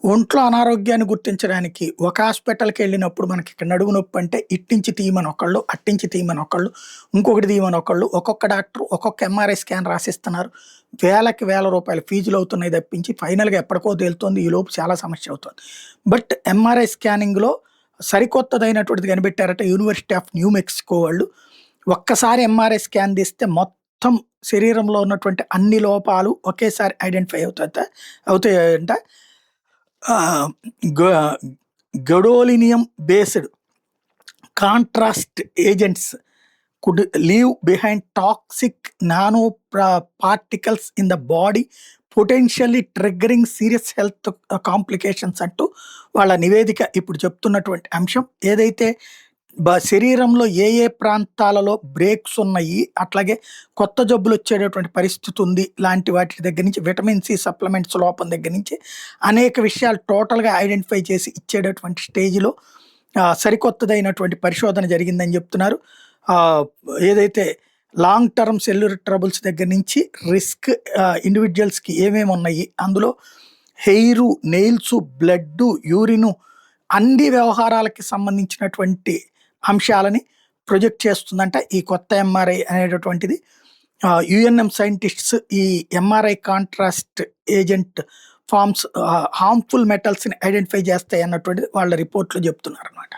ఒంట్లో అనారోగ్యాన్ని గుర్తించడానికి ఒక హాస్పిటల్‌కెళ్ళినప్పుడు మనకిక్కడ నడుము నొప్పి అంటే ఇట్నుంచి తీయమని ఒకళ్ళు, అట్నుంచి తీయమని ఒకళ్ళు, ఇంకొకటి తీయమని ఒకళ్ళు, ఒక్కొక్క డాక్టర్ ఒక్కొక్క ఎంఆర్ఐ స్కాన్ రాసిస్తున్నారు. వేలకి వేల రూపాయలు ఫీజులవుతున్నాయి తప్పించి ఫైనల్‌గా ఎప్పటికో తేలుతోంది. ఈలోపు చాలా సమస్య అవుతోంది. బట్ ఎంఆర్ఐ స్కానింగ్‌లో సరికొత్తదైనటువంటిది కనిపెట్టారట యూనివర్సిటీ ఆఫ్ న్యూ మెక్సికో వాళ్ళు. ఒక్కసారి ఎంఆర్ఐ స్కాన్ తీస్తే మొత్తం శరీరంలో ఉన్నటువంటి అన్ని లోపాలు ఒకేసారి ఐడెంటిఫై అవుతాయంట. ఆహ్, గ gadolinium based contrast agents could leave behind toxic nano particles in the body potentially triggering serious health complications అంటూ వాళ్ళ నివేదిక ఇప్పుడు చెప్తున్నటువంటి అంశం. ఏదైతే శరీరంలో ఏ ఏ ప్రాంతాలలో బ్రేక్స్ ఉన్నాయి, అట్లాగే కొత్త జబ్బులొచ్చేటటువంటి పరిస్థితి ఉంది లాంటి వాటి దగ్గర నుంచి విటమిన్ సి సప్లిమెంట్స్ లోపం దగ్గర నుంచి అనేక విషయాలు టోటల్‌గా ఐడెంటిఫై చేసి ఇచ్చేటటువంటి స్టేజ్‌లో సరికొత్తదైనటువంటి పరిశోధన జరిగిందని చెప్తున్నారు. ఆహ్, ఏదైతే లాంగ్ టర్మ్ సెల్యులర్ ట్రబుల్స్ దగ్గర నుంచి రిస్క్ ఇండివిడ్యుయల్స్‌కి ఏమేమున్నాయి, అందులో హెయిరు, నెయిల్సు, బ్లడ్డు, యూరిను అన్ని వ్యవహారాలకి సంబంధించినటువంటి అంశాలని ప్రొజెక్ట్ చేస్తుందంట ఈ కొత్త ఎంఆర్ఐ అనేటటువంటిది. యూఎన్ఎం సైంటిస్ట్స్ ఈ MRI contrast agent forms harmful మెటల్స్‌ని ఐడెంటిఫై చేస్తాయి అన్నటువంటిది వాళ్ళ రిపోర్ట్‌లో చెప్తున్నారనమాట.